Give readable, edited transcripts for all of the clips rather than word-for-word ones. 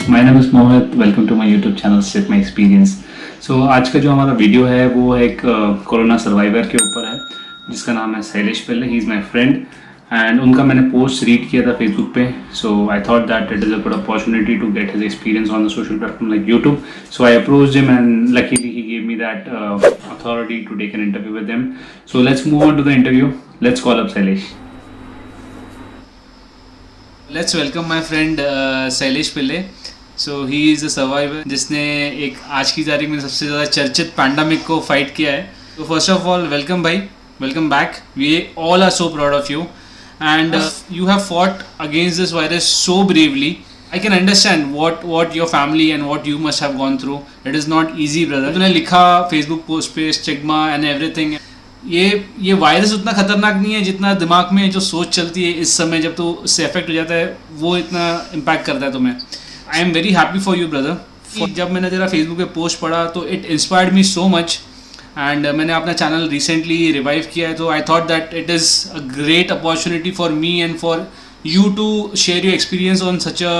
My name is Mohit, welcome to my YouTube channel set my experience. So आज का जो हमारा वीडियो है वो एक कोरोना सर्वाइवर के ऊपर है जिसका नाम है Shailesh Pillai. He is my friend and उनका मैंने पोस्ट रीड किया था फेसबुक पे। So I thought that it is a good opportunity to get his experience on the social platform like YouTube. So I approached him and luckily he gave me that authority to take an interview with him. So let's move on to the interview. Let's call up Shailesh. Let's welcome my friend Shailesh Pillai. So he is a survivor जिसने एक आज की तारीख में सबसे ज़्यादा चर्चित pandemic को फाइट किया है। तो फर्स्ट ऑफ ऑल वेलकम भाई, welcome back. We all are so proud of you and you have fought against this virus so bravely. I can understand what your family and what you must have gone through. It is not easy, brother. तूने लिखा Facebook post पे stigma and everything. ये virus उतना खतरनाक नहीं है जितना दिमाग में जो सोच चलती है इस समय जब तो उससे अफेक्ट हो जाता है वो इतना इम्पैक्ट करता है तुम्हें। I am very happy for you brother. जब मैंने तेरा फेसबुक पे पोस्ट पढ़ा तो it inspired me so much and मैंने अपना चैनल रिसेंटली रिवाइव किया है। तो आई thought that it is a great opportunity for me and for you to share your experience on such a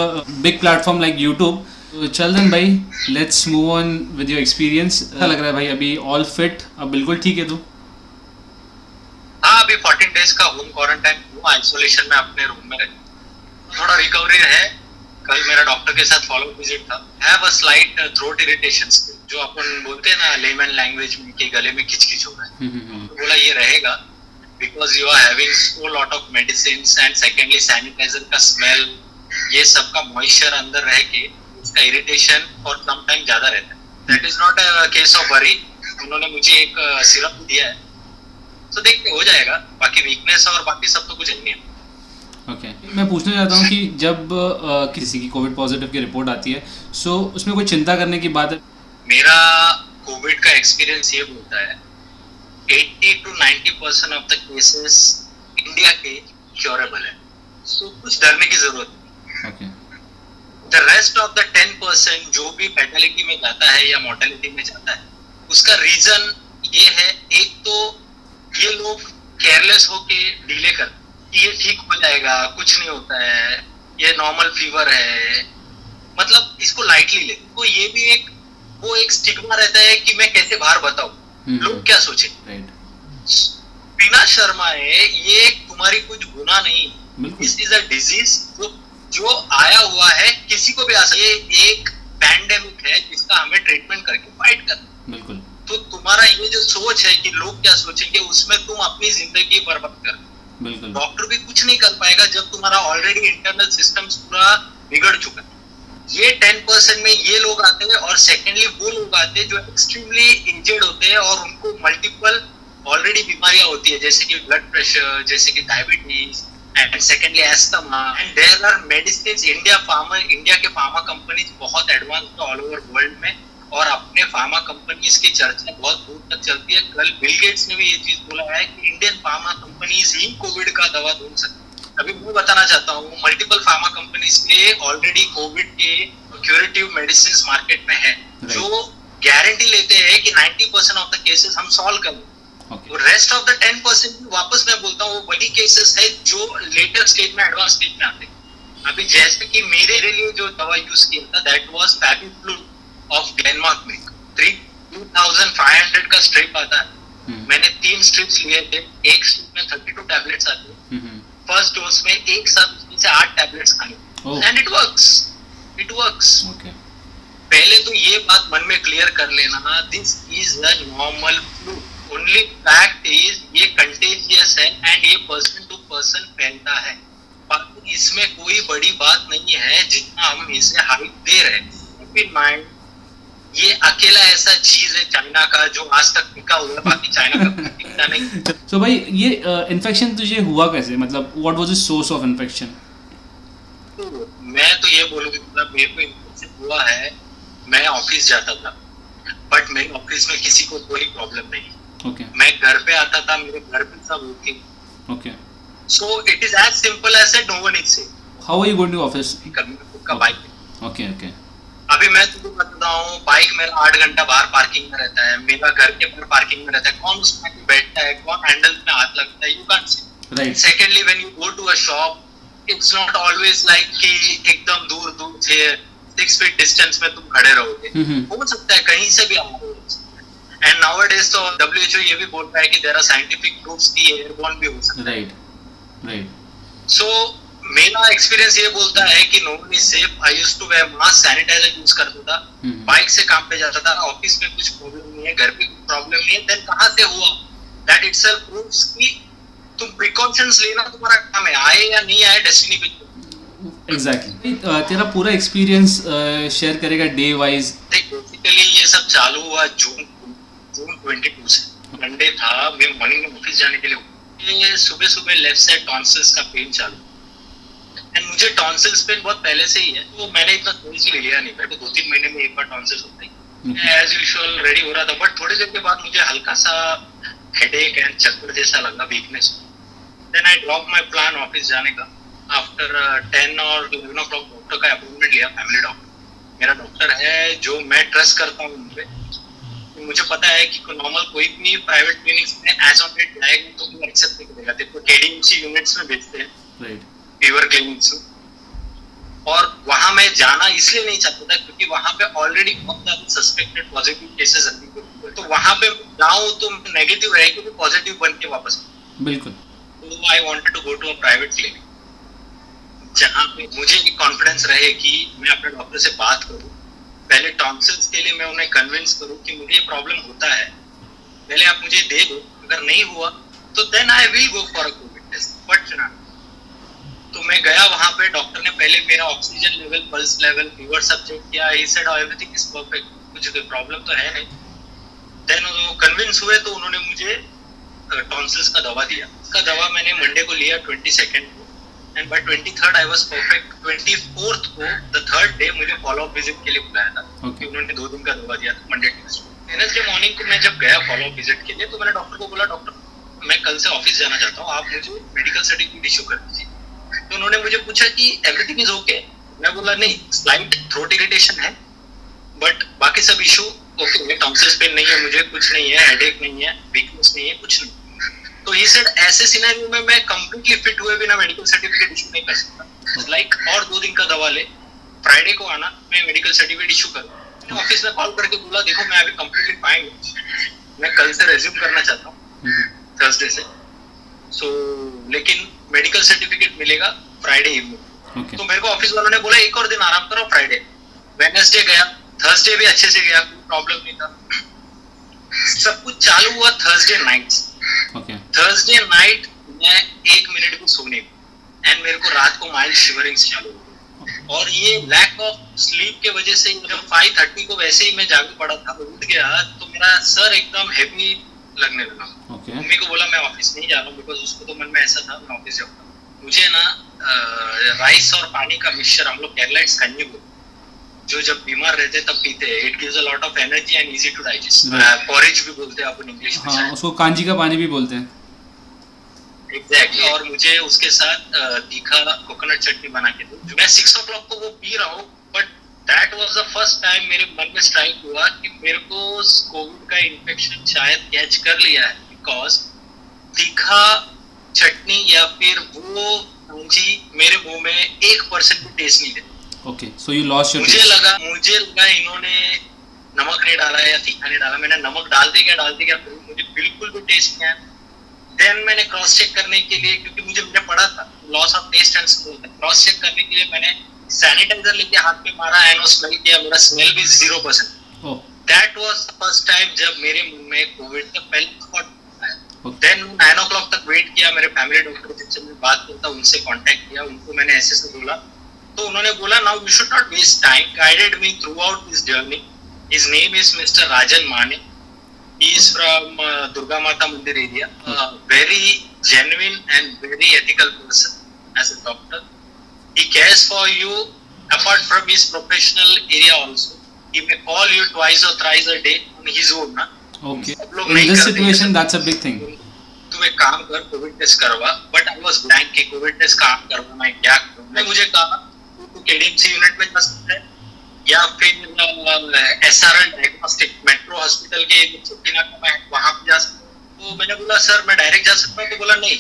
big platform like YouTube. तो चल then भाई, let's move on with your experience. अच्छा लग रहा है भाई, अभी all fit, अब बिल्कुल ठीक है तू? हाँ, अभी 14 डेज का होम क्वारंटाइन हुआ, आइसोलेशन में अपने रूम में रहे। थोड़ा रिकवरी है। कल मेरा डॉक्टर के साथ फॉलो विजिट था। Have a slight throat irritations, जो अपन बोलते हैं ना लेमन लैंग्वेज में कि गले में खिचखिच हो रहा है। तो बोला ये रहेगा because you are having so lot of medicines and secondly sanitizer का smell, ये सब का moisture अंदर रह के इसका irritation for some time ज़्यादा रहता है। That is not a case of worry. उन्होंने मुझे एक सिरप दिया है, तो देखते हो जाएगा। बाकी weakness और बाकी सब तो कुछ नहीं है। ओके, मैं पूछना चाहता हूँ कि जब किसी की कोविड पॉजिटिव की रिपोर्ट आती है सो उसमें कोई चिंता करने की बात है? मेरा कोविड का एक्सपीरियंस ये बोलता है 80 to 90% of the cases India के क्योरेबल है, so कुछ डरने की जरूरत नहीं। Okay, the rest of the 10% जो भी फैटेलिटी में जाता है या मोर्टेलिटी में जाता है उसका रीजन ये है, एक तो ये लोग केयरलेस होके डिले कर कि ये ठीक हो जाएगा, कुछ नहीं होता है, ये नॉर्मल फीवर है, मतलब इसको लाइटली ले। तो ये भी एक स्टिग्मा रहता है कि मैं कैसे बाहर बताऊं, लोग क्या सोचे। बिना शर्माए, ये तुम्हारी कुछ गुनाह नहीं। दिस इज अ डिजीज जो आया हुआ है, किसी को भी आ सकता है। ये एक पैंडेमिक है जिसका हमें ट्रीटमेंट करके फाइट करना। बिल्कुल। तो तुम्हारा ये जो सोच है कि लोग क्या सोचेंगे, उसमें तुम अपनी जिंदगी बर्बाद कर। बिल्कुल। डॉक्टर भी कुछ नहीं कर पाएगा जब तुम्हारा ऑलरेडी इंटरनल सिस्टम पूरा बिगड़ चुका है। ये 10% में ये लोग आते हैं और सेकेंडली वो लोग आते हैं जो एक्सट्रीमली इंजर्ड होते हैं और उनको मल्टीपल ऑलरेडी बीमारियां होती है, जैसे कि ब्लड प्रेशर, जैसे कि diabetes and secondly asthma. And there are medicines. India के फार्मा कंपनीज बहुत एडवांस है ऑल ओवर वर्ल्ड में, और अपने फार्मा कंपनीज की चर्चा बहुत दूर तक चलती है। कल बिल गेट्स ने भी ये चीज बोला है कि इंडियन फार्मा कंपनीज ही कोविड का दवा ढूंढ सकती है। अभी मैं बताना चाहता हूँ, मल्टीपल फार्मा कंपनीज के ऑलरेडी कोविड के क्यूरेटिव मेडिसिन मार्केट में है, जो गारंटी लेते हैं कि 90% ऑफ द केसेस हम सॉल्व कर लेंगे। रेस्ट ऑफ द 10% वापस मैं बोलता हूँ वो वही केसेस है जो लेटर स्टेज में, एडवांस स्टेज में आते हैं। अभी जैसे कि मेरे लिए जो दवा यूज किया था that was Fabiflu of Glenmark में 3500 का स्ट्रिप आता है। मैंने 3 स्ट्रिप्स लिए थे, एक स्ट्रिप में 32 टैबलेट्स आते हैं। फर्स्ट डोज में एक साथ से 8 टैबलेट्स खाने, एंड इट वर्क्स। पहले तो ये बात मन में क्लियर कर लेना, this is a normal flu. Only fact is ये कंटेजियस है एंड ये पर्सन टू पर्सन फैलता है। बाकी इसमें कोई बड़ी बात नहीं है जितना हम इसे हाइप दे रहे हैं। कीप इन माइंड, ये अकेला ऐसा चीज है चाइना का जो आज तक टिका हुआ है, बाकी चाइना का टिकता नहीं। तो भाई ये इन्फेक्शन तुझे हुआ कैसे, मतलब what was the source of infection? मैं तो ये बोलूंगा, मेरे को इन्फेक्शन हुआ है, मैं ऑफिस जाता था बट मेरे ऑफिस में किसी को कोई प्रॉब्लम नहीं। मैं घर पे आता था, मेरे घर पे सब okay. So it is as simple as that, no one is safe. How are you going to office? खुद का बाइक। ओके। अभी मैं तुमको बताता हूँ, बाइक मेरा 8 घंटा बाहर पार्किंग में रहता है, मेरा घर के बाहर पार्किंग में रहता है। कौन उसमें बैठता है, कौन हैंडल में हाथ लगता है, you can't see. Right. Secondly when you go to a shop, it's not always like कि एकदम दूर से 6 फीट डिस्टेंस में तुम खड़े रहोगे, हो सकता है कहीं से भी आना हो। एंड नाउअडेज तो WHO ये भी बोल रहा है कि देयर आर साइंटिफिक प्रूफ्स कि एयरबोर्न भी हो सकता है। राइट। सो मेरा एक्सपीरियंस ये बोलता है कि no one is safe. I used to wear mask, sanitiser use करता था, बाइक से काम पे जाता था, ऑफिस में कुछ प्रॉब्लम नहीं है, घर पे कुछ प्रॉब्लम नहीं है, देन कहां से हुआ? दैट इटसेल्फ प्रूव्स कि तुम प्रिकॉशंस लेना तुम्हारा काम है, आए या नहीं आए डेस्टिनी पे। एग्जैक्टली। तेरा पूरा एक्सपीरियंस शेयर करेगा डे वाइज। देख बेसिकली ये सब चालू हुआ जून 22 से। मंडे था, मैं मॉर्निंग में ऑफिस जाने के लिए सुबह सुबह लेफ्ट साइड टॉन्सिल्स का पेन चालू। एंड मुझे टॉन्सिल्स पेन बहुत पहले से ही है, तो मैंने इतना सीरियसली लिया नहीं। मेरे को 2-3 महीने में एक बार टॉन्सिल्स होता ही, मैं एज यूजुअल रेडी हो रहा था। बट थोड़ी देर के बाद मुझे हल्का सा हेडेक एंड चक्कर जैसा लगा, weakness. Then I drop my plan office जाने का। आफ्टर 10 और 11 o'clock डॉक्टर का अपॉइंटमेंट लिया, फैमिली डॉक्टर। मेरा डॉक्टर है जो मैं ट्रस्ट करता हूँ उन पे। मुझे पता है कि नॉर्मल कोई भी प्राइवेट क्लिनिक्स में एज ऑन डेट जाएगा तो वो एक्सेप्ट नहीं करेगा। देखो KDMC यूनिट्स में भेजते हैं, राइट, फीवर क्लिनिक्स में। और वहां मैं जाना इसलिए नहीं चाहता था क्योंकि वहां पे ऑलरेडी बहुत ज्यादा सस्पेक्टेड पॉजिटिव केसेस हैं। तो वहां पे जाऊं तो नेगेटिव रहे कि पॉजिटिव बन के वापस। बिल्कुल। तो I wanted to go to a private clinic जहां पे मुझे एक कॉन्फिडेंस रहे कि मैं अपने डॉक्टर से बात करूं। पहले टॉन्सिल्स के लिए मैं उन्हें कन्विंस करूं कि मुझे ये प्रॉब्लम होता है, पहले आप मुझे दे दो, अगर नहीं हुआ तो then I will go for a covid test. But ना, तो मैं गया वहां पे। डॉक्टर ने पहले मेरा oxygen level, pulse level, fever सब चेक किया। He said everything is perfect, कुछ कोई प्रॉब्लम तो है नहीं। देन वो कन्विंस हुए तो उन्होंने मुझे टॉन्सिल्स का दवा दिया। उसका दवा मैंने मंडे को लिया 22nd को, and by 23rd I was perfect. 24th को द थर्ड डे मुझे फॉलो अप विजिट के लिए बुलाया था क्योंकि उन्होंने 2 दिन का दवा दिया था मंडे ट्यूसडे। वेडनेसडे मॉर्निंग को मैं जब गया फॉलो अप विजिट के लिए तो मैंने डॉक्टर को बोला, डॉक्टर मैं कल से ऑफिस जाना चाहता हूँ, आप मुझे मेडिकल सर्टिफिकेट इशू कर दीजिए। तो उन्होंने मुझे पूछा कि एवरीथिंग इज ओके। मैं बोला नहीं, स्लाइट थ्रोट इरिटेशन है बट बाकी सब इशू ओके है। टॉन्सिल्स पेन नहीं है मुझे, कुछ नहीं है, हेडेक नहीं है, वीकनेस नहीं है, कुछ नहीं। तो ही सेड ऐसे सिनेरियो में मैं कंप्लीटली फिट हुए बिना मेडिकल सर्टिफिकेट इशू नहीं कर सकता। लाइक और 2 दिन का दवा ले, फ्राइडे को आना, मैं मेडिकल सर्टिफिकेट इशू करूँ। मैंने ऑफिस में कॉल करके बोला, देखो मैं अभी कंप्लीटली फाइन हूँ, मैं कल से रेज्यूम करना चाहता हूँ थर्सडे से। सो लेकिन मेडिकल सर्टिफिकेट मिलेगा फ्राइडे इवनिंग। तो मेरे को ऑफिस वालों ने बोला एक और दिन आराम करो, फ्राइडे। वेडनेसडे गया, थर्सडे भी अच्छे से गया, कोई प्रॉब्लम नहीं था। सब कुछ चालू हुआ थर्सडे नाइट। थर्सडे नाइट मैं 1 मिनट भी सोने, एंड मेरे को रात को माइल्ड शिवरिंग्स चालू हुई। और ये लैक ऑफ स्लीप के वजह से जब 5:30 को वैसे ही मैं जाग पड़ा था, उठ गया तो मेरा सर एकदम हेवी लगने लगा। मम्मी को बोला मैं ऑफिस नहीं जा रहा हूँ, बिकॉज उसको तो मन में ऐसा था मैं ऑफिस जाऊंगा। मुझे ना राइस और पानी का मिक्सचर, हम लोग केरलाइट्स कंजी बोलते, जो जब बीमार रहते तब पीते हैं। It gives a lot of energy and easy to digest. Porridge भी बोलते हैं अपन इंग्लिश में। हाँ, उसको कांजी का पानी भी बोलते हैं। एग्जैक्टली। और मुझे उसके साथ तीखा कोकोनट चटनी बना के दो। मैं 6 o'clock को वो पी रहा हूँ, but that was the first time मेरे मन में स्ट्राइक हुआ कि मेरे को कोविड का इन्फेक्शन शायद कैच कर लिया है, बिकॉज तीखा चटनी या फिर वो कांजी मेरे मुंह में 1% भी टेस्ट नहीं देता। Okay, so you lost your मुझे लगा इन्होंने नमक नहीं डाला या तीखा नहीं डाला। मैंने नमक डाल दिया, मुझे बिल्कुल भी टेस्ट नहीं आया। देन मैंने क्रॉस चेक करने के लिए, क्योंकि मुझे पड़ा था loss of taste and smell, cross check करने के लिए मैंने सैनिटाइजर लेके हाथ पे मारा एंड स्मेल किया, मेरा स्मेल भी 0%। दैट वाज फर्स्ट टाइम जब मेरे मुंह में कोविड का पहला स्पॉट आया। देन 9 o'clock तक वेट किया। मेरे फैमिली डॉक्टर जिनसे मैं बात करता उनसे कांटेक्ट किया, उनको मैंने ऐसे बोला, तो उन्होंने बोला now you should not waste time, guided me throughout this journey. His name is Mister Rajan Mane. He is from Durga Mata Mandir area. Very genuine and very ethical person as a doctor. He cares for you apart from his professional area also. He may call you twice or thrice a day on his own. Okay. In this situation, that's a big thing. तुम एक काम कर, Covid test करवा। But I was blank कि Covid test कहाँ करवाना है, क्या करवाना है। मुझे कहा तू KDMC यूनिट में जा सकता है या फिर SRL डायग्नोस्टिक मेट्रो हॉस्पिटल के चौकीनाका में वहां पे जा सकते हो। तो मैंने बोला सर मैं डायरेक्ट जा सकता हूँ, तो बोला नहीं,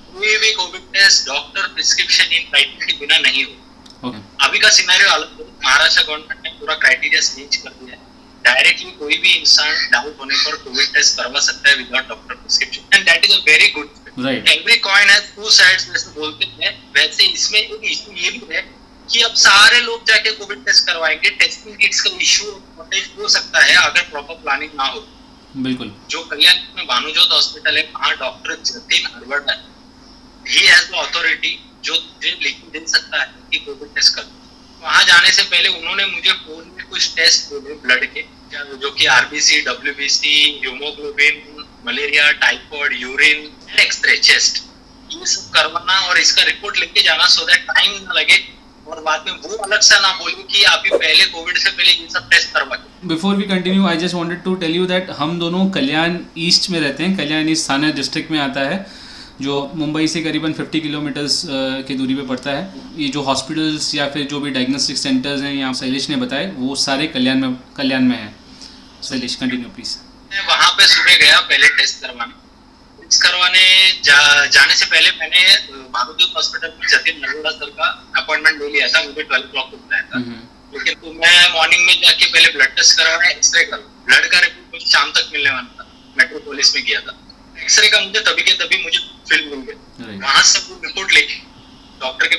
कोई भी covid test doctor prescription in writing के बिना नहीं हो। अभी का सिनेरियो अलग है, महाराष्ट्र गवर्नमेंट ने पूरा क्राइटेरिया चेंज कर दिया है। डायरेक्टली कोई भी इंसान डाउट होने पर कोविड टेस्ट करवा सकता है without doctor prescription, and that is a very good. Right. Every coin has two sides जैसे बोलते हैं, वैसे इसमें एक इशू ये भी है कि अब सारे लोग जाके कोविड टेस्ट करवाएंगे। टेस्टिंग किट्स का इशू हो सकता है अगर प्रॉपर प्लानिंग ना हो। बिल्कुल। जो कल्याण में भानुजोत हॉस्पिटल है, वहाँ डॉक्टर जतिन हरवट है, ही हैज द अथॉरिटी जो मुझे लिख दे सकता है कि कोविड टेस्ट कर। वहाँ जाने से पहले उन्होंने मुझे फोन में कुछ टेस्ट बोले ब्लड के, जो कि RBC, WBC, haemoglobin, malaria, typhoid, urine, x-ray, chest, ये सब करवाना और इसका रिपोर्ट लेके जाना सो दैट टाइम ना लगे और बाद में वो अलग सा ना बोले कि अभी पहले कोविड से पहले ये सब टेस्ट करवा। Before we continue I just wanted to tell you that हम दोनों कल्याण ईस्ट में रहते हैं। कल्याण ईस्ट थाने डिस्ट्रिक्ट में आता है, जो मुंबई से करीबन 50 किलोमीटर्स की दूरी पे पड़ता है। ये जो हॉस्पिटल्स या फिर जो भी डायग्नोस्टिक सेंटर्स हैं यहाँ शैलेश ने बताए, वो सारे कल्याण में है। Shailesh continue please. मैं वहाँ पे सुबह गया पहले टेस्ट करवाने जाने से पहले मैंने भानुजोत हॉस्पिटल में जतिन नरोड़ा सर का अपॉइंटमेंट ले लिया था। मुझे 12 o'clock को बुलाया था, लेकिन तो मैं मॉर्निंग में जाके पहले ब्लड टेस्ट करवाया, एक्सरे कर। ब्लड का रिपोर्ट मुझे शाम तक मिलने वाला था, मेट्रोपोलिस में किया था। एक्सरे का मुझे तभी के तभी मुझे फिल्म मिल गई। वहां से वो रिपोर्ट लेके डॉक्टर के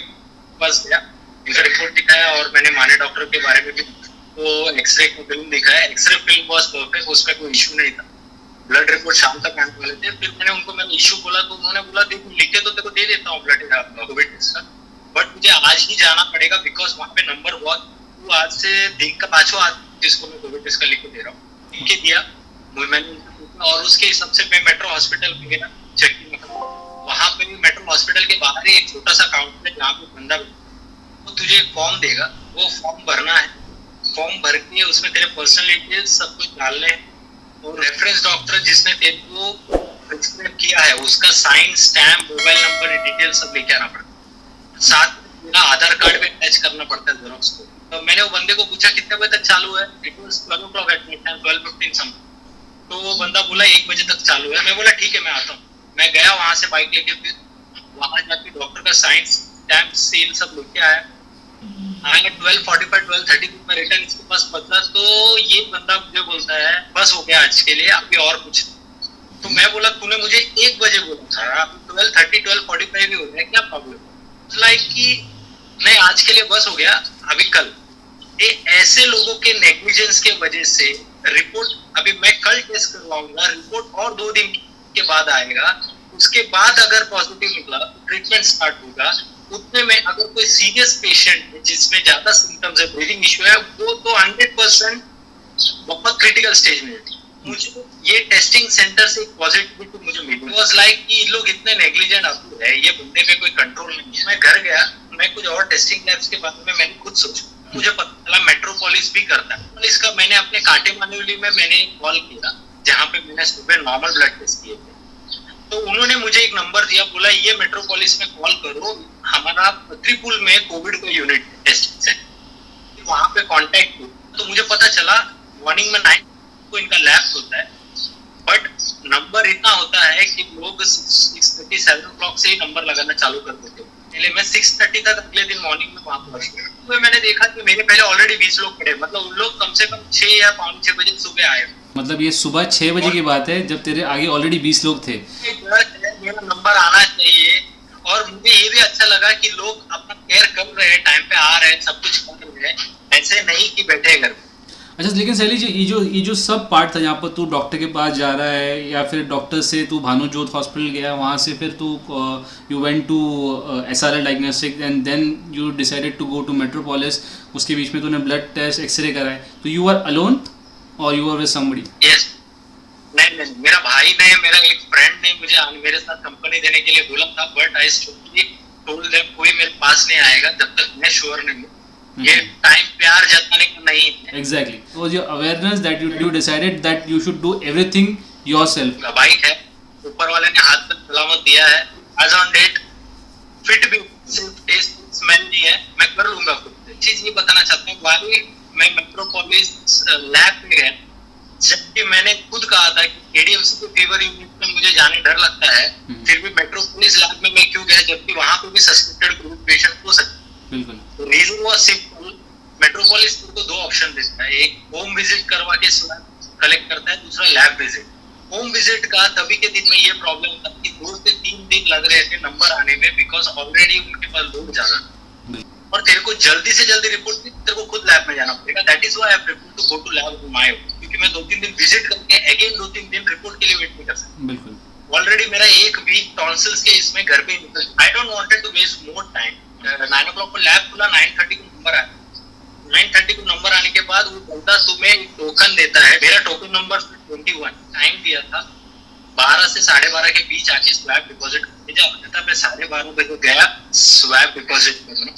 पास गया, इनका रिपोर्ट दिखाया और मैंने माने डॉक्टर के बारे में भी तो एक्सरे की फिल्म दिखाया। एक्सरे फिल्म वाज परफेक्ट, उसमें कोई इशू नहीं था। ब्लड रिपोर्ट शाम तक आने वाले थे। फिर मैंने उनको इशू बोला तो उन्होंने बोला देखो लिखे तो तेरे को दे देता हूँ ब्लड कोविड टेस्ट का, बट मुझे आज ही जाना पड़ेगा बिकॉज वहाँ पे नंबर बहुत, तो आज से दिन का 5वां आज जिसको मैं कोविड टेस्ट का लिख के दे रहा हूँ, लिख के दिया मैंने। और उसके हिसाब से मैं मेट्रो हॉस्पिटल में गया चेकिंग में। वहाँ पे मेट्रो हॉस्पिटल के बाहर ही एक छोटा सा काउंटर है जहाँ पे बंदा वो तुझे एक फॉर्म देगा, वो फॉर्म भरना है। फॉर्म भर के उसमें तेरे पर्सनल डिटेल्स सब कुछ डालने हैं और रेफरेंस डॉक्टर जिसने तेरे को प्रिस्क्राइब किया है उसका sign, stamp, mobile number, detail सब लेके आना पड़ता है। साथ में मेरा आधार कार्ड भी अटैच करना पड़ता है जेरॉक्स को। तो मैंने वो बंदे को पूछा कितने बजे तक चालू है, it was 12 o'clock at night time, 12:15 something. तो वो बंदा बोला 1 बजे तक चालू है। मैं बोला ठीक है मैं आता हूँ। मैं गया वहां से बाइक लेके, फिर वहां जाके डॉक्टर का साइन, स्टैम्प, सील सब लेके आया। आगे 12:45, 12:30 में रिटर्न इसके पास पहुंचा तो ये बंदा मुझे बोलता है बस हो गया आज के लिए, अभी और कुछ। तो मैं बोला तूने मुझे 1 बजे बोला था, 12:30, 12:45 भी हो गया, क्या प्रॉब्लम? लाइक कि नहीं आज के लिए बस हो गया, अभी कल। ये ऐसे लोगों के नेग्लिजेंस के वजह से रिपोर्ट अभी मैं कल टेस्ट करवाऊंगा, रिपोर्ट और 2 दिन के बाद आएगा। उसके बाद अगर पॉजिटिव निकला ट्रीटमेंट स्टार्ट होगा। उतने में अगर कोई सीरियस पेशेंट है जिसमें ज्यादा सिम्टम्स है, ब्रीदिंग इश्यू है, वो तो 100% बहुत क्रिटिकल स्टेज में है। मुझे ये टेस्टिंग सेंटर से एक पॉजिटिविटी मुझे मिली। वाज लाइक कि लोग इतने नेग्लिजेंट अब है, ये बंदे पे कोई कंट्रोल नहीं है। मैं घर गया, मैं कुछ और टेस्टिंग लैब्स के बारे में मैंने खुद सोचा। मुझे पता चला मेट्रोपोलिस भी करता है। पुलिस का मैंने अपने कांटे मानवली में मैंने कॉल किया, जहाँ पे मैंने सुबह नॉर्मल ब्लड टेस्ट किए थे। तो उन्होंने मुझे एक नंबर दिया, बोला ये मेट्रोपोलिस में कॉल करो, हमारा त्रिपुल में कोविड का यूनिट टेस्टिंग है, वहां पे कांटेक्ट किया। तो मुझे पता चला मॉर्निंग में 9 को इनका लैब होता है, बट नंबर इतना होता है कि लोग 6:30, 7 o'clock से ही नंबर लगाना चालू कर देते हैं। पहले मैं 6:30 तक अगले दिन मॉर्निंग में वहां पहुंच गया। तो मैंने देखा कि मेरे पहले ऑलरेडी 20 लोग खड़े, मतलब उन लोग कम से कम 6 या 5-6 बजे सुबह आए। मतलब ये सुबह 6 बजे की बात है जब तेरे आगे ऑलरेडी 20 लोग थे। मेरा नंबर आना चाहिए और मुझे ये भी अच्छा लगा कि लोग अपना केयर कर रहे हैं, टाइम पे आ रहे हैं, सब कुछ कर रहे हैं, ऐसे नहीं कि बैठे घर में। अच्छा, लेकिन शैलेश ये जो सब पार्ट था, जहाँ पर तू डॉक्टर के पास जा रहा है या फिर डॉक्टर से तू भानुजोत हॉस्पिटल गया, वहाँ से फिर तू you went to SRL diagnostic and then you decided to go to Metropolis. उसके बीच में तूने ब्लड टेस्ट, एक्सरे कराए, तो यू आर अलोन और you are with somebody? Yes, नहीं, मेरा भाई ने, मेरा एक फ्रेंड ने मुझे मेरे साथ कंपनी देने के लिए बोला था, but I strictly told them कोई मेरे पास नहीं आएगा जब तक मैं श्योर नहीं हूँ। ये टाइम प्यार जताने का नहीं है। Exactly, it was your awareness that you decided that you should do everything yourself. Bike है, ऊपर वाले ने हाथ में सलामत दिया है, एज ऑन डेट फिट भी, सिर्फ टेस्ट स्मेल नहीं है, मैं कर लूंगा खुद। चीज ये बताना चाहता हूँ, वाली मैं मेट्रोपोलिस लैब में गया, जबकि मैंने खुद कहा था कि ADMC के फीवर यूनिट में मुझे जाने डर लगता है, फिर भी मेट्रोपोलिस लैब में मैं क्यों गया, जबकि वहां पे भी सस्पेक्टेड कोविड पेशेंट हो सकते हैं। बिल्कुल, रीजन वाज सिंपल, मेट्रोपोलिस को दो ऑप्शन देता है, एक होम विजिट करवा के स्वैब कलेक्ट करता है, दूसरा लैब विजिट। होम विजिट का तभी के दिन में ये प्रॉब्लम था कि 2 से 3 दिन लग रहे थे नंबर आने में, बिकॉज ऑलरेडी उनके पास लोग ज्यादा थे और तेरे को जल्दी से जल्दी रिपोर्ट तेरे को खुद लैब में जाना पड़ेगा। That is why I prefer to go to lab my own, क्योंकि मैं 2-3 दिन विजिट करके अगेन 2-3 दिन रिपोर्ट के लिए वेट नहीं कर सकता। बिल्कुल। ऑलरेडी मेरा एक वीक टॉन्सिल्स के इसमें घर पे ही निकल, I don't wanted to waste more time. 9 o'clock को लैब खुला, 9:30 को नंबर आया। 9:30 को नंबर आने के बाद वो बंदा तुम्हें एक टोकन देता है। मेरा टोकन नंबर 21, टाइम दिया था 12 से 12:30 के बीच आके स्वैब डिपॉजिट करने जाना था। मैं 12:30 बजे गया स्वैब डिपॉजिट करने।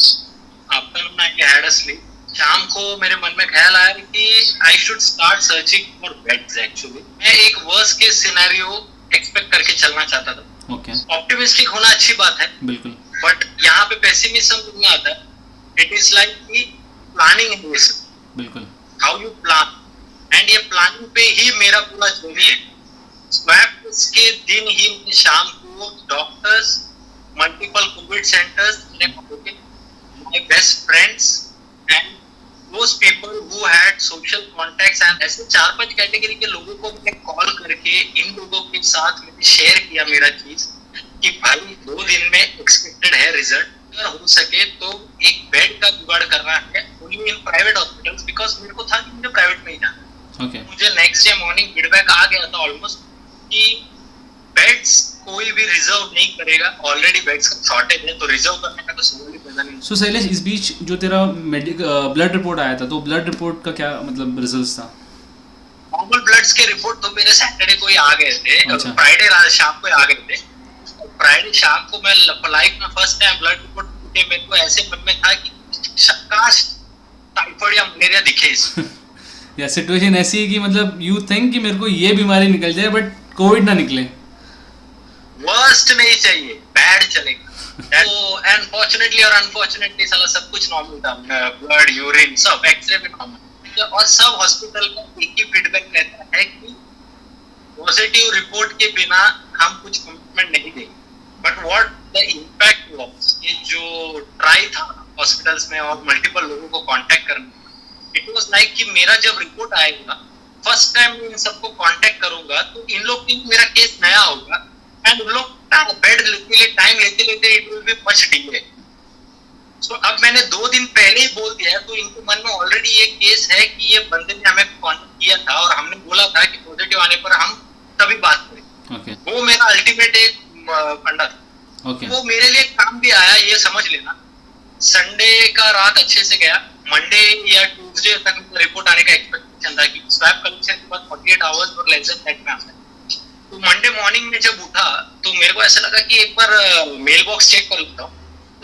Afternoon I had a slip. शाम को मेरे मन में ख्याल आया कि I should start searching for beds. Actually मैं एक वर्स्ट केस सिनेरियो एक्सपेक्ट करके चलना चाहता था। ओके। ऑप्टिमिस्टिक होना अच्छी बात है, बिल्कुल, बट यहाँ पे पेसिमिज्म नहीं आता है। इट इज लाइक कि प्लानिंग है, बिल्कुल, हाउ यू प्लान, एंड ये प्लानिंग पे ही मेरा पूरा जर्नी है। स्वैब के दिन ही मुझे शाम को doctors, multiple Covid centres, my best friends and those people who had social contacts, and ऐसे 4-5 कैटेगरी के लोगों को मैंने कॉल करके इन लोगों के साथ मैंने शेयर किया मेरा चीज कि भाई 2 दिन में एक्सपेक्टेड है रिजल्ट, अगर हो सके तो एक बेड का जुगाड़ करना है only in private hospitals, because मेरे को था कि मुझे प्राइवेट में ही जाना। ओके। मुझे नेक्स्ट डे मॉर्निंग फीडबैक आ गया था ऑलमोस्ट कि बेड्स कोई भी रिजर्व नहीं करेगा, ऑलरेडी बेड्स का शॉर्टेज है, तो रिजर्व करने का तो सवाल ही पैदा नहीं। सो शैलेश, इस बीच जो तेरा ब्लड रिपोर्ट आया था, तो ब्लड रिपोर्ट का क्या मतलब रिजल्ट था? नॉर्मल ब्लड्स के रिपोर्ट तो मेरे सैटरडे को ही आ गए थे। अच्छा। फ्राइडे रात शाम को आ गए थे। फ्राइडे शाम को मैं लाइफ में फर्स्ट टाइम ब्लड रिपोर्ट के मेरे को ऐसे मन में था कि काश टाइफाइड या मलेरिया दिखे इसमें। या सिचुएशन ऐसी है कि मतलब यू थिंक कि मेरे को ये बीमारी निकल जाए बट कोविड ना निकले। वर्स्ट नहीं चाहिए, बैड चलेगा। तो अनफॉर्चुनेटली और अनफॉर्चुनेटली साला सब कुछ नॉर्मल था, ब्लड, यूरिन सब, एक्सरे भी नॉर्मल, और सब हॉस्पिटल का एक ही फीडबैक रहता है कि पॉजिटिव रिपोर्ट के बिना हम कुछ कमिटमेंट नहीं देंगे। But what the impact was, ये जो ट्राई था हॉस्पिटल्स में और मल्टीपल लोगों को कांटेक्ट करना, इट वाज लाइक कि मेरा जब रिपोर्ट आएगा फर्स्ट टाइम इन सबको कांटेक्ट करूंगा तो इन लोग के लिए मेरा केस नया होगा, एंड उन लोग बेड के लिए टाइम लेते लेते it will be much delay. So अब मैंने 2 दिन पहले ही बोल दिया है, तो इनके मन में ऑलरेडी ये केस है कि ये बंदे ने हमें कांटेक्ट किया था और हमने बोला था कि पॉजिटिव आने पर हम तभी बात करें। ओके। वो मेरा अल्टीमेट एक फंडा था। ओके। वो मेरे लिए काम भी आया, ये समझ लेना। संडे का रात अच्छे से गया, मंडे या ट्यूसडे तक रिपोर्ट आने का एक्सपेक्टेशन था कि स्वैब कलेक्शन के बाद 48 आवर्स और लेस देन दैट में आता है। तो मंडे मॉर्निंग में जब उठा तो मेरे को ऐसा लगा कि एक बार मेल बॉक्स चेक कर लेता हूँ,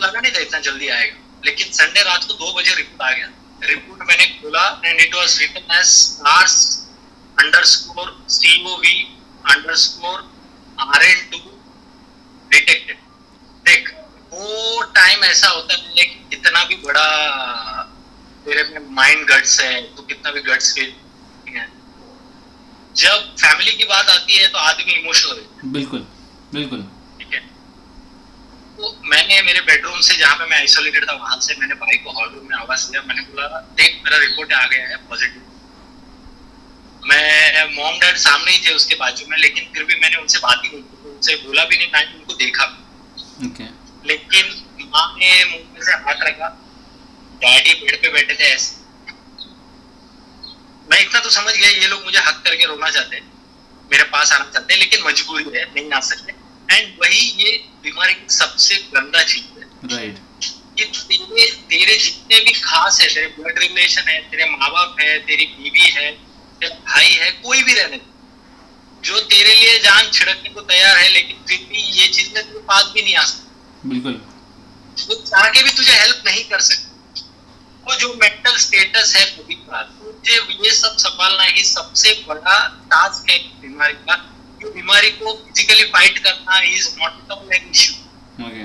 लगा नहीं था इतना जल्दी आएगा, लेकिन संडे रात को 2 बजे रिपोर्ट आ गया। रिपोर्ट मैंने खोला and it was written as SARS_CoV_RN2 detected. देख, वो टाइम ऐसा होता है कि कितना भी बड़ा तेरे में माइंड गट्स है, तो कितना भी गट्स है, जब फैमिली की बात आती है तो आदमी इमोशनल है। बिल्कुल बिल्कुल। ठीक है, तो मैंने मेरे बेडरूम से, जहाँ पे मैं आइसोलेटेड था, वहां से मैंने भाई को हॉल रूम में आवाज दिया। मैंने बोला देख मेरा रिपोर्ट आ गया है पॉजिटिव। मैं मॉम डैड सामने ही थे उसके बाजू में, लेकिन फिर भी मैंने उनसे बात ही नहीं की, उनसे बोला भी नहीं, ना ही उनको देखा भी। ओके। लेकिन माँ ने मुंह में से हाथ रखा, डैडी बेड पे बैठे थे ऐसे। मैं इतना तो समझ गया ये लोग मुझे हक करके रोना चाहते हैं, मेरे पास आना चाहते हैं, लेकिन मजबूरी है, नहीं आ सकते। एंड वही ये बीमारी की सबसे गंदा चीज है, राइट, कि तेरे जितने भी खास है, तेरे ब्लड रिलेशन है, तेरे माँ बाप है, तेरी बीवी है, तेरा भाई है, कोई भी रहने जो तेरे लिए जान छिड़कने को तैयार है, लेकिन फिर भी ये चीज में तेरे पास भी नहीं आ सकती। बिल्कुल। वो चाह के भी तुझे हेल्प नहीं कर सकते। वो जो मेंटल स्टेटस है तुझे ये सब संभालना ही सबसे बड़ा टास्क है बीमारी का। ये बीमारी को फिजिकली फाइट करना is not an issue. Okay,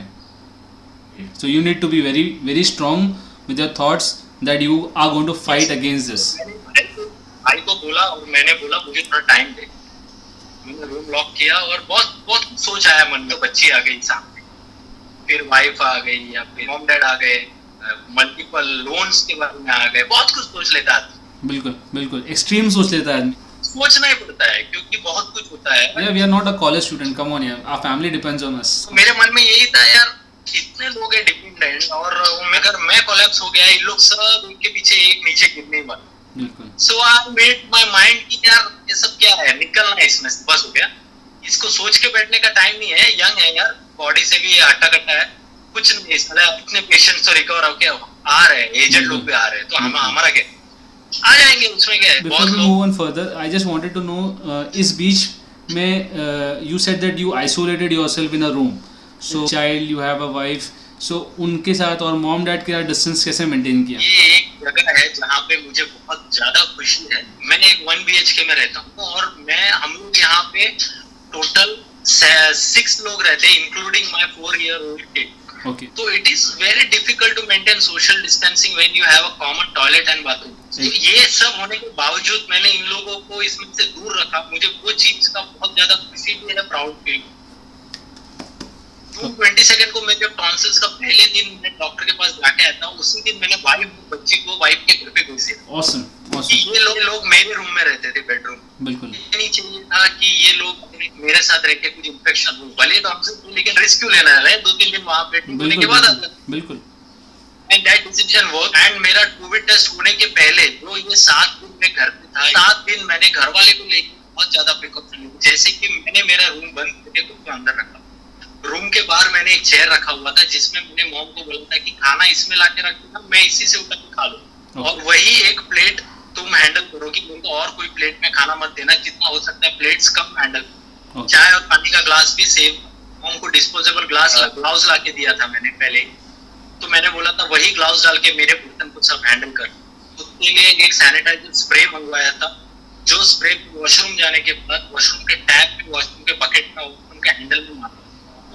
so you need to be very very strong with your thoughts that you are going to fight against this. भाई को बोला और मैंने बोला मुझे थोड़ा टाइम दे। मैंने रूम लॉक किया और बहुत बहुत सोच आया मन में। बच्ची आ गई सामने, फिर वाइफ आ गई, या फिर मॉम डैड आ गए, मल्टीपल लोन्स के बारे में आ गए, बहुत कुछ सोच लेता है। बिल्कुल बिल्कुल, एक्सट्रीम सोच लेता है आदमी। सोचना ही पड़ता है क्योंकि बहुत कुछ होता है। Yeah, we are not a college student, come on यार, our family depends on us. तो मेरे मन में यही था यार, इतने लोग हैं डिपेंडेंट, और अगर मैं कोलैप्स हो गया, इन लोग सब उनके पीछे एक नीचे गिरने वाले। बिल्कुल। सो आई मेड माय माइंड कि यार ये सब क्या है, निकलना है इसमें से, बस हो गया। इसको सोच के बैठने का टाइम नहीं है, यंग है यार, बॉडी से भी हट्टा कट्टा है, कुछ नहीं, साला इतने पेशेंट्स तो रिकवर होके आ रहे हैं, एजेड लोग भी आ रहे हैं, तो हमारा क्या, आ जाएंगे, उसमें क्या है। Before we move on further, I just wanted to know, इस बीच में you said that you isolated yourself in a room, so child, you have a wife, so उनके साथ और मॉम डैड के साथ डिस्टेंस कैसे मेंटेन किया? ये एक जगह है जहाँ पे मुझे बहुत ज्यादा खुशी है। मैंने एक 1 BHK में रहता हूँ, और हम लोग यहाँ पे टोटल 6 लोग रहते हैं, including my 4-year-old kid. Okay. तो it is very difficult to maintain social distancing when you have a common toilet and bathroom. ये सब होने के बावजूद मैंने इन लोगों को इसमें से दूर रखा, मुझे वो चीज का बहुत ज्यादा खुशी भी है, प्राउड फील। जून 22 को मैं जब टॉन्सिल्स का पहले दिन मैं डॉक्टर के पास जाके आया था, उसी दिन मैंने बच्ची को वाइफ के घर पे भेजी। Awesome, कि awesome. ये लोग मेरे रूम में रहते थे, बेडरूम। बिल्कुल। ये नहीं चाहिए था कि ये लोग मेरे साथ रह के कुछ इन्फेक्शन हो, भले तो हमसे, लेकिन रिस्क क्यों लेना है, 2-3 दिन वहां पे होने के बाद आता। बिल्कुल। And that decision work. And मेरा कोविड टेस्ट होने के पहले जो ये 7 दिन मैं घर पे था, 7 दिन मैंने घर वाले को लेकर बहुत ज्यादा प्रिकॉशन ली। जैसे कि मैंने मेरा रूम बंद करके खुद को अंदर रखा, रूम के बाहर मैंने एक चेयर रखा हुआ था, जिसमें मैंने मॉम को बोला था कि खाना इसमें लाके रख देना, मैं इसी से उठा के खा लूं, और वही एक प्लेट तुम हैंडल करो, कि मेरे को और कोई प्लेट में खाना मत देना, जितना हो सकता है प्लेट्स कम हैंडल। चाय और पानी का ग्लास भी सेम, मॉम को डिस्पोजेबल ग्लाउज ला के दिया था मैंने पहले, तो मैंने बोला था वही ग्लाउज डाल के मेरे बर्तन को सब हैंडल कर। उसके लिए एक सैनिटाइजर स्प्रे मंगवाया था, जो स्प्रे वॉशरूम जाने के बाद वॉशरूम के टैप पे, वॉशरूम के बकेट का उनके हैंडल में मारा।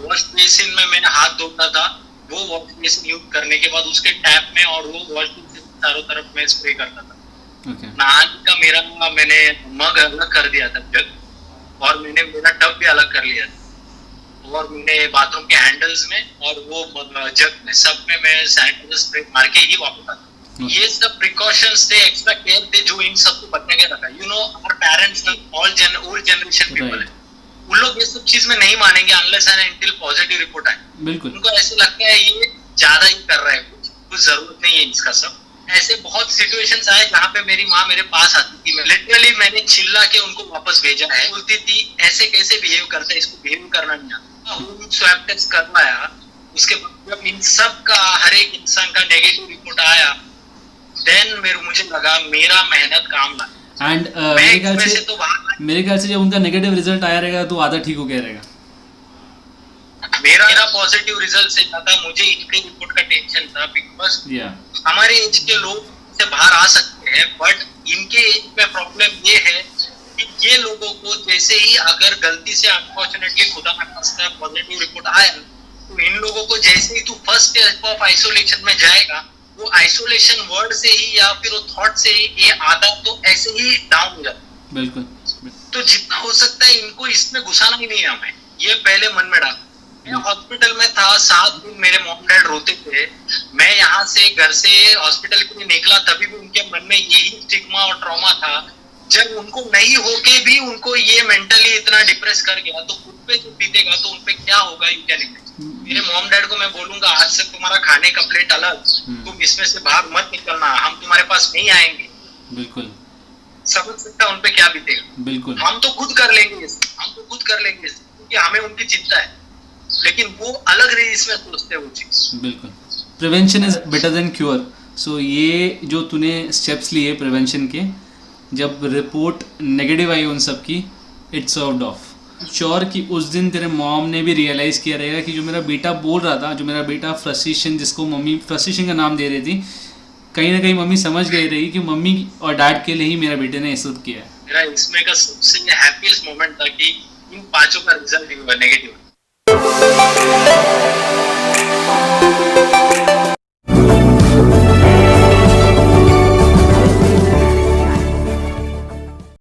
वॉश बेसिन में मैंने हाथ धोता था, वो वॉश बेसिन यूज करने के बाद उसके टैप में और वो वॉश बेसिन चारों तरफ में स्प्रे करता था। नहाने का मैंने मग अलग कर दिया था, जग, और मैंने मेरा टब भी अलग कर लिया था, और मैंने बाथरूम के हैंडल्स में और वो जग में सब में मैं सैनिटाइजर स्प्रे मार के ही वापस आता। ये सब प्रिकॉशंस थे, एक्स्ट्रा केयर थे, जो इन सबको बचने के रखा। You know, our parents old generation people है, उन लोग ये सब चीज में नहीं मानेंगे unless and until positive report आए। बिल्कुल। उनको ऐसे लगता है ये ज्यादा ही कर रहा है, कुछ जरूरत नहीं है इसका सब। ऐसे बहुत सिचुएशंस आए जहाँ पे मेरी माँ मेरे पास आती थी, मैं लिटरली मैंने चिल्ला के उनको वापस भेजा है। बोलती थी ऐसे कैसे बिहेव करता है, इसको बिहेव करना नहीं आता। होम स्वैब टेस्ट करवाया, उसके बाद जब इन सब का हर एक इंसान का नेगेटिव रिपोर्ट आया, देन मुझे लगा मेरा मेहनत काम लगा। एंड मेरे ख्याल से जब उनका नेगेटिव रिजल्ट आया रहेगा तो आधा ठीक हो गया रहेगा। मेरा पॉजिटिव रिजल्ट से ज्यादा मुझे इनके रिपोर्ट का टेंशन था, बिकॉज हमारे एज के लोग से बाहर आ सकते हैं, बट इनके एज में प्रॉब्लम ये है कि ये लोगों को जैसे ही अगर गलती से अनफॉर्चुनेटली खुदा न खास्ता पॉजिटिव रिपोर्ट आया, तो इन लोगों को जैसे ही तू फर्स्ट स्टेप ऑफ आइसोलेशन में जाएगा, वो आइसोलेशन वर्ड से ही या फिर वो थॉट से ही ये आधा तो ऐसे ही डाउन हो जाता। बिल्कुल। तो जितना हो सकता है इनको इसमें घुसाना ही नहीं है हमें, ये पहले मन में डाल। मैं हॉस्पिटल में था, 7 दिन मेरे मॉम डैड रोते थे। मैं यहाँ से घर से हॉस्पिटल के लिए निकला, तभी भी उनके मन में यही स्टिग्मा और ट्रॉमा था। जब उनको नहीं होके भी उनको ये मेंटली इतना डिप्रेस कर गया, तो खुद पे जो बीतेगा तो उनपे क्या होगा, यू कैन इमेजिन। मेरे मॉम डैड को मैं बोलूंगा आज से तुम्हारा खाने का प्लेट अलग, तुम इसमें से बाहर मत निकलना, हम तुम्हारे पास नहीं आएंगे। बिल्कुल समझ सकता है उनपे क्या बीतेगा। बिल्कुल। हम तो खुद कर लेंगे, क्योंकि हमें उनकी चिंता है, लेकिन वो अलग रीज में सोचते हैं वो चीज। बिल्कुल। Prevention is better than cure. So ये जो तूने स्टेप्स लिए प्रिवेंशन के, जब रिपोर्ट नेगेटिव आई उन सब की, इट सर्व्ड ऑफ। श्योर कि उस दिन तेरे मॉम ने भी रियलाइज़ किया रहेगा कि जो मेरा बेटा बोल रहा था, जो मेरा बेटा फ्रस्ट्रेशन, जिसको मम्मी फ्रस्ट्रेशन का नाम दे रही थी, कहीं ना कहीं मम्मी समझ गई रही कि मम्मी और डैड के लिए ही मेरा बेटे ने ऐसा किया है। मेरा इसमें का सबसे हैप्पीएस्ट मोमेंट था कि इन 5 का रिजल्ट नेगेटिव।